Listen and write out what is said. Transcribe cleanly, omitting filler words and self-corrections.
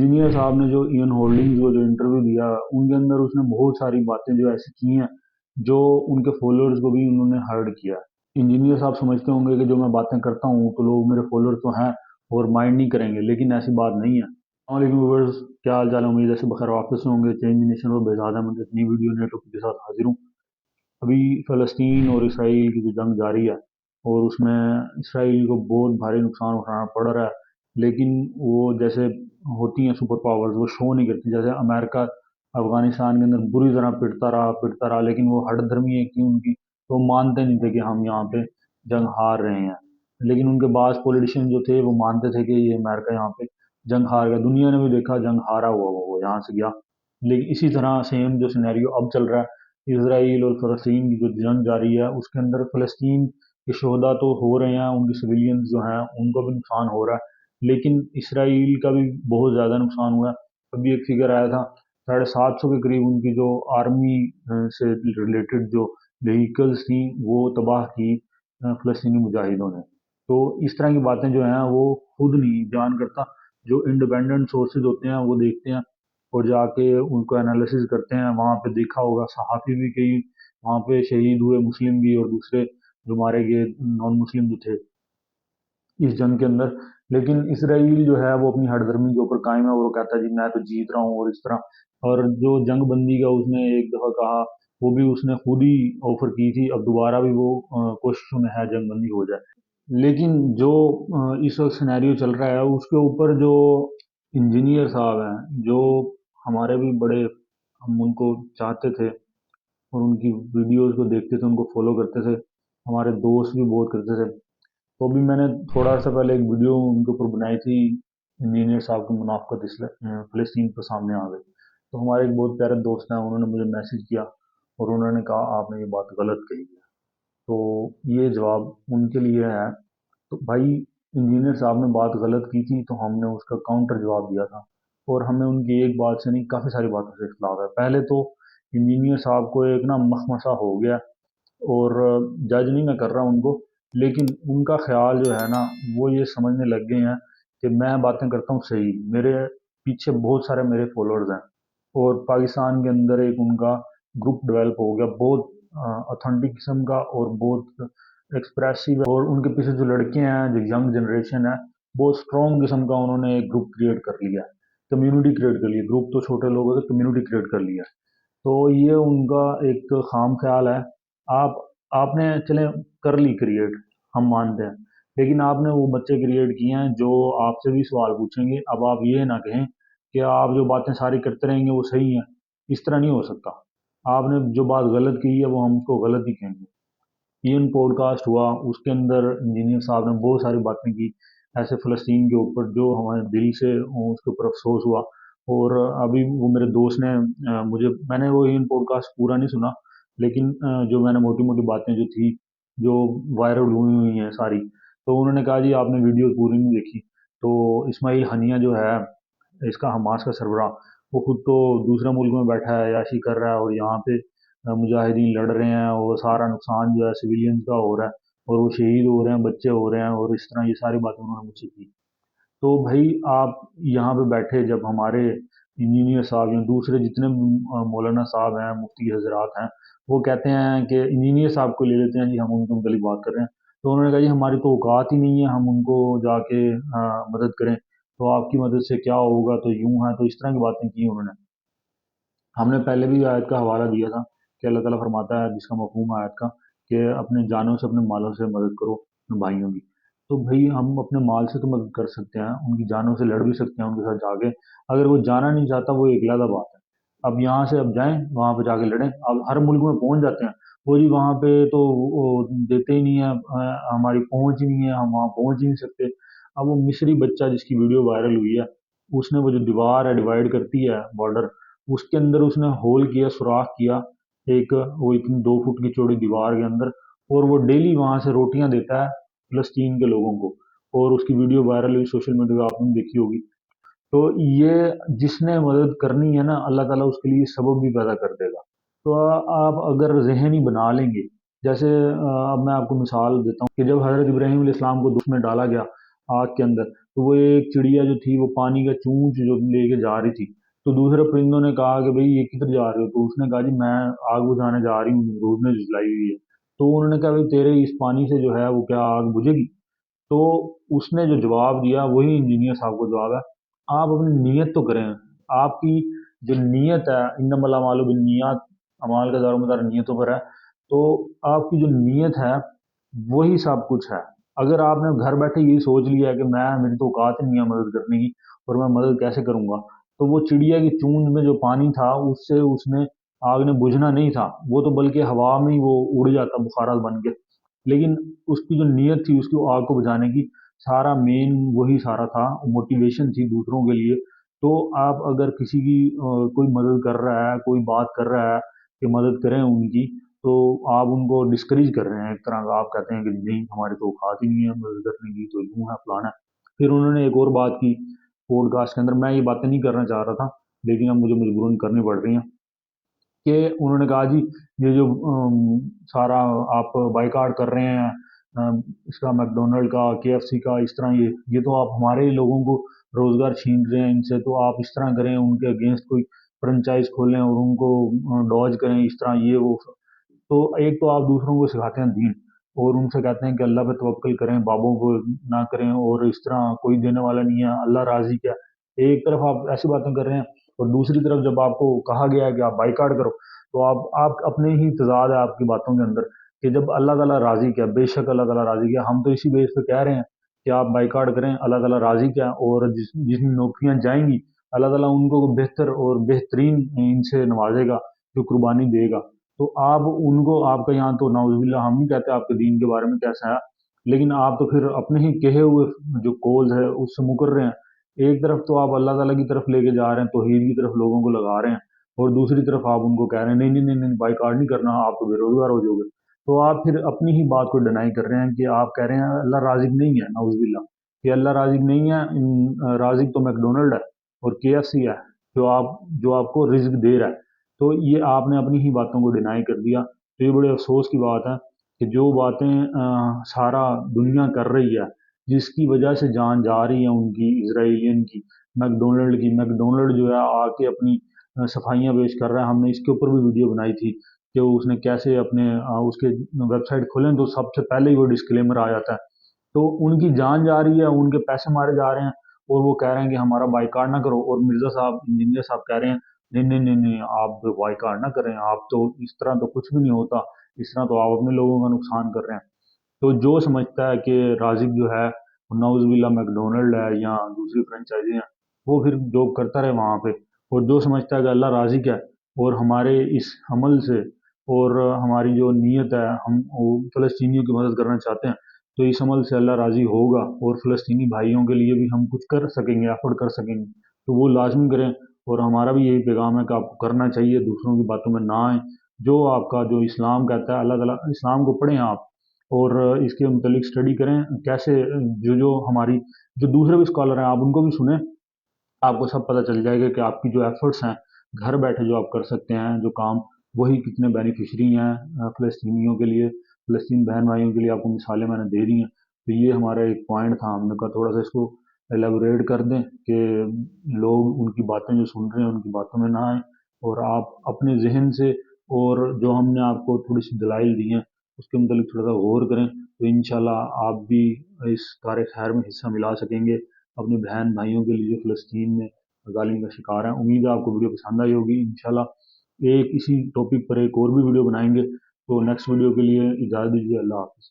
Engineer साहब ने जो इयन होल्डिंग्स को जो इंटरव्यू दिया, उनके अंदर उसने बहुत सारी बातें जो ऐसी की हैं जो उनके फॉलोअर्स को भी उन्होंने हर्ट किया। इंजीनियर साहब समझते होंगे कि जो मैं बातें करता हूँ तो लोग मेरे फॉलोअर तो हैं और माइंड नहीं करेंगे, लेकिन ऐसी बात नहीं है। वालेकुम व्यूअर्स, क्या हाल चाल है? उम्मीद है सब बखैर वापस से होंगे। चेंज नेशन और बेजाद अहमद एक नई वीडियो नए टॉपिक के साथ हाजिर हूँ। अभी फ़लस्तीन और इसराइल की जो जंग जारी है और उसमें इसराइल को बहुत भारी नुकसान उठाना पड़ रहा है, लेकिन वो जैसे होती हैं सुपर पावर्स, वो शो नहीं करती। जैसे अमेरिका अफगानिस्तान के अंदर बुरी तरह पिटता रहा, लेकिन वो हठधर्मी है कि उनकी तो मानते नहीं थे कि हम यहाँ पे जंग हार रहे हैं। लेकिन उनके बाद पॉलिटिशियन जो थे वो मानते थे कि ये अमेरिका यहाँ पे जंग हार गया। दुनिया ने भी देखा जंग हारा हुआ वो यहाँ से गया। लेकिन इसी तरह सेम जो सिनेरियो अब चल रहा है, इसराइल और फ़लस्तीन की जो जंग जारी है उसके अंदर फ़लस्तीन के शहदा तो हो रहे हैं, उनके सिविलियंस जो हैं उनको भी नुकसान हो रहा है, लेकिन इसराइल का भी बहुत ज़्यादा नुकसान हुआ है। अभी एक फिगर आया था 750 के करीब उनकी जो आर्मी से रिलेटेड जो व्हीकल्स थी वो तबाह की फ़लस्तीनी मुजाहिदों ने। तो इस तरह की बातें जो हैं वो खुद नहीं बयान करता, जो इंडिपेंडेंट सोर्सेज होते हैं वो देखते हैं और जाके उनको एनालिसिस करते हैं। वहाँ पे देखा होगा सहाफ़ी भी कई वहाँ पे शहीद हुए, मुस्लिम भी और दूसरे जो मारे गए नॉन मुस्लिम जो थे इस जंग के अंदर। लेकिन इसराइल जो है वो अपनी हठधर्मी के ऊपर कायम है और वो कहता है जी मैं तो जीत रहा हूँ और इस तरह। और जो जंग बंदी का उसने एक दफ़ा कहा, वो भी उसने खुद ही ऑफर की थी। अब दोबारा भी वो कोशिशों में है जंग बंदी हो जाए। लेकिन जो इस वक्त सिनेरियो चल रहा है उसके ऊपर जो इंजीनियर साहब हैं, जो हमारे भी बड़े, हम उनको चाहते थे और उनकी वीडियोस को देखते थे, उनको फॉलो करते थे, हमारे दोस्त भी बहुत करते थे। तो अभी मैंने थोड़ा सा पहले एक वीडियो उनके ऊपर बनाई थी, इंजीनियर साहब की मुनाफकत फ़लस्तीन पर सामने आ गई। तो हमारे एक बहुत प्यारे दोस्त हैं, उन्होंने मुझे मैसेज किया और उन्होंने कहा आपने ये बात गलत कही है। तो ये जवाब उनके लिए है। तो भाई, इंजीनियर साहब ने बात गलत की थी तो हमने उसका काउंटर जवाब दिया था, और हमें उनकी एक बात से नहीं काफ़ी सारी बातों से इख्तलाफ है। पहले तो इंजीनियर साहब को एक ना मखमसा हो गया, और जज नहीं मैं कर रहा उनको, लेकिन उनका ख्याल जो है ना वो ये समझने लग गए हैं कि मैं बातें करता हूँ सही, मेरे पीछे बहुत सारे मेरे फॉलोअर्स हैं। और पाकिस्तान के अंदर एक उनका ग्रुप डेवलप हो गया बहुत ऑथेंटिक किस्म का और बहुत एक्सप्रेसिव है। और उनके पीछे जो लड़के हैं, जो यंग जनरेशन है, बहुत स्ट्रॉन्ग किस्म का उन्होंने एक ग्रुप क्रिएट कर लिया है, कम्युनिटी क्रिएट कर ली है। ग्रुप तो छोटे लोग होते, कम्युनिटी क्रिएट कर लिया है। तो ये उनका एक खाम ख्याल है। आप आपने चले कर ली क्रिएट, हम मानते हैं, लेकिन आपने वो बच्चे क्रिएट किए हैं जो आपसे भी सवाल पूछेंगे। अब आप ये ना कहें कि आप जो बातें सारी करते रहेंगे वो सही हैं। इस तरह नहीं हो सकता। आपने जो बात गलत की है वो हम उसको गलत ही कहेंगे। ईएन पॉडकास्ट हुआ, उसके अंदर इंजीनियर साहब ने बहुत सारी बातें की ऐसे फ़लस्तीन के ऊपर जो हमारे दिल से उसके ऊपर अफसोस हुआ। और अभी वो मेरे दोस्त ने मुझे, मैंने वो ईएन पॉडकास्ट पूरा नहीं सुना, लेकिन जो मैंने मोटी मोटी बातें जो थी जो वायरल हुई हुई हैं सारी, तो उन्होंने कहा जी आपने वीडियो पूरी नहीं देखी। तो इस्माइल हनिया जो है इसका हमास का सरबराह, वो खुद तो दूसरे मुल्क में बैठा है, याशी कर रहा है, और यहाँ पे मुजाहिदीन लड़ रहे हैं और सारा नुकसान जो है सिविलियंस का हो रहा है और वो शहीद हो रहे हैं, बच्चे हो रहे हैं, और इस तरह ये सारी बातें उन्होंने मुझसे की। तो भाई, आप यहाँ पे बैठे जब हमारे इंजीनियर साहब या दूसरे जितने भी मौलाना साहब हैं, मुफ्ती हजरात हैं, वो कहते हैं कि इंजीनियर साहब को ले लेते हैं जी, हम उनके मुतलिक बात कर रहे हैं। तो उन्होंने कहा जी हमारी तो औकात ही नहीं है हम उनको जाके मदद करें, तो आपकी मदद से क्या होगा, तो यूं है, तो इस तरह की बातें की उन्होंने। हमने पहले भी आयत का हवाला दिया था कि अल्लाह ताला फरमाता है, जिसका मफ़हूम है आयत का, कि अपने जानों से अपने मालों से मदद करो अपने भाइयों की। तो भाई, हम अपने माल से तो मदद कर सकते हैं, उनकी जानों से लड़ भी सकते हैं उनके साथ जाके। अगर वो जाना नहीं चाहता वो एक अलग बात है। अब यहाँ से अब जाएं वहाँ पे जाके लड़ें। अब हर मुल्क में पहुँच जाते हैं, वो जी वहाँ पे तो वो देते ही नहीं है, हमारी पहुँच ही नहीं है, हम वहाँ पहुँच ही नहीं सकते। अब वो मिस्री बच्चा जिसकी वीडियो वायरल हुई है, उसने वो जो दीवार है डिवाइड करती है बॉर्डर, उसके अंदर उसने होल किया, सुराख किया एक, वो इतनी 2 फुट की चौड़ी दीवार के अंदर, और वो डेली वहां से रोटियां देता है फलस्तीन के लोगों को। और उसकी वीडियो वायरल हुई सोशल मीडिया पे, आपने देखी होगी। तो ये जिसने मदद करनी है ना, अल्लाह ताला उसके लिए सबब भी पैदा कर देगा। तो आप अगर जहन ही बना लेंगे, जैसे अब मैं आपको मिसाल देता हूँ कि जब हज़रत इब्राहीम अलैहिस्सलाम को दूध में डाला गया आग के अंदर, تو वो एक चिड़िया जो थी वो पानी का चूंच जो लेके जा रही थी, तो दूसरे परिंदों ने कहा कि भाई ये किधर जा रहे हो, तो उसने कहा जी मैं आग बुझाने जा रही हूँ, नमरूद ने जलाई हुई है। तो उन्होंने कहा भाई तेरे इस पानी से जो है वो क्या आग बुझेगी? तो उसने जो जवाब दिया वही इंजीनियर साहब को जवाब है। आप अपनी नीयत तो करें, आपकी जो नीयत है, इन्नमल अमालु बिन्नियात, अमाल का दारोमदार नीयतों पर है। तो आपकी जो नीयत है वही सब कुछ है। अगर आपने घर बैठे यही सोच लिया है कि मैं, मेरी तो औकात ही नहीं है मदद करने की और मैं मदद कैसे करूंगा, तो वो चिड़िया की चूंज में जो पानी था उससे उसने आग ने बुझना नहीं था, वो तो बल्कि हवा में ही वो उड़ जाता बुखारात बन के। लेकिन उसकी जो नीयत थी उसकी आग को बुझाने की, सारा मेन वही सारा था, मोटिवेशन थी दूसरों के लिए। तो आप अगर किसी की कोई मदद कर रहा है, कोई बात कर रहा है कि मदद करें उनकी, तो आप उनको डिस्करेज कर रहे हैं एक तरह का। आप कहते हैं कि नहीं हमारी तो औकात ही नहीं है मदद करने की, तो यूं है फलाना है। फिर उन्होंने एक और बात की पॉडकास्ट के अंदर, मैं ये बातें नहीं करना चाह रहा था लेकिन अब मुझे मजबूरन करनी पड़ रही हैं, कि उन्होंने कहा जी ये जो सारा आप बाइकआउट कर रहे हैं, इसका मैकडोनल्ड का, केएफसी का, इस तरह ये तो आप हमारे ही लोगों को रोजगार छीन रहे हैं इनसे, तो आप इस तरह करें, उनके अगेंस्ट कोई फ्रेंचाइज खोलें और उनको डॉज करें इस तरह ये वो। तो एक तो आप दूसरों को सिखाते हैं दीन और उनसे कहते हैं कि अल्लाह पे तवक्कल करें, बाबों को ना करें, और इस तरह कोई देने वाला नहीं है, अल्लाह राजी क्या। एक तरफ आप ऐसी बातें कर रहे हैं और दूसरी तरफ जब आपको कहा गया है कि आप बाइकाट करो, तो आप अपने ही तजाद है आपकी बातों के अंदर, कि जब अल्लाह ताला राजी क्या, बेशक अल्लाह ताला राजी क्या, हम तो इसी बेस पे कह रहे हैं कि आप बाइकाट करें, अल्लाह ताला राजी क्या, और जिन नौकरियां जाएंगी अल्लाह ताला उनको बेहतर और बेहतरीन इनसे नवाजेगा जो कुर्बानी देगा। तो आप उनको, आपका यहाँ तो नाउज़ुबिल्लाह हम नहीं कहते आपके दीन के बारे में कैसा है, लेकिन आप तो फिर अपने ही कहे हुए जो कॉल्स है उससे मुकर रहे हैं। एक तरफ तो आप अल्लाह ताला की तरफ लेके जा रहे हैं, तौहीद की तरफ लोगों को लगा रहे हैं, और दूसरी तरफ आप उनको कह रहे हैं नहीं नहीं नहीं नहीं बाइकआउट नहीं करना, आप तो बेरोजगार हो जाओगे। तो आप फिर अपनी ही बात को डिनाई कर रहे हैं कि आप कह रहे हैं अल्लाह राजिक नहीं है, नाउज़ुबिल्लाह, कि अल्लाह राजिक नहीं है। राजिक तो मैकडोनल्ड है और केएफसी है जो आपको रिज्क दे रहा है। तो ये आपने अपनी ही बातों को डिनाई कर दिया। तो ये बड़े अफसोस की बात है कि जो बातें सारा दुनिया कर रही है, जिसकी वजह से जान जा रही है उनकी, इसराइलियन की, मैकडोनल्ड जो है आके अपनी सफाइयाँ पेश कर रहा है। हमने इसके ऊपर भी वीडियो बनाई थी कि उसने कैसे अपने उसके वेबसाइट खोलें तो सबसे पहले ही वो डिस्क्लेमर आ जाता है। तो उनकी जान जा रही है, उनके पैसे मारे जा रहे हैं, और वो कह रहे हैं कि हमारा बाइकआउट ना करो, और मिर्जा साहब, इंजीनियर साहब कह रहे हैं नहीं नहीं नहीं नहीं आप बाइकआउट ना करें, आप तो इस तरह तो कुछ भी नहीं होता, इस तरह तो आप अपने लोगों का नुकसान कर रहे हैं। तो जो समझता है कि राजिक जो है नाउजुबिल्ला मैकडोनल्ड है या दूसरी फ्रेंचाइजी है, वो फिर जॉब करता रहे वहाँ पे। और जो समझता है कि अल्लाह राजिक है और हमारे इस अमल से और हमारी जो नीयत है, हम वो फ़लस्तीनियों की मदद करना चाहते हैं, तो इस अमल से अल्लाह राज़ी होगा और फ़लस्तीनी भाइयों के लिए भी हम कुछ कर सकेंगे, एफ़र्ट कर सकेंगे, तो वो लाज़मी करें। और हमारा भी यही पैगाम है कि आपको करना चाहिए, दूसरों की बातों में ना आएँ। जो आपका जो इस्लाम कहता है, अल्लाह ताला इस्लाम को पढ़ें आप, और इसके मुतालिक स्टडी करें, कैसे जो हमारी जो दूसरे भी स्कॉलर हैं आप उनको भी सुनें, आपको सब पता चल जाएगा कि आपकी जो एफर्ट्स हैं घर बैठे जो आप कर सकते हैं जो काम, वही कितने बेनिफिशरी हैं फ़लस्तीनियों के लिए, फ़लस्तीन बहन भाइयों के लिए। आपको मिसालें मैंने दे दी हैं। तो ये हमारा एक पॉइंट था, हमने कहा थोड़ा सा इसको एलेबोरेट कर दें कि लोग उनकी बातें जो सुन रहे हैं उनकी बातों में ना आए, और आप अपने जहन से और जो हमने आपको थोड़ी सी दलाइल दी हैं उसके मतलब थोड़ा सा गौर करें, तो इंशाल्लाह आप भी इस कार खैर में हिस्सा मिला सकेंगे अपने बहन भाइयों के लिए जो फ़लस्तीन में ज़ालिम का शिकार हैं। उम्मीद है आपको वीडियो पसंद आई होगी। इंशाल्लाह एक इसी टॉपिक पर एक और भी वीडियो बनाएंगे। तो नेक्स्ट वीडियो के लिए इजाज़त दीजिए। अल्लाह हाफ़िज़।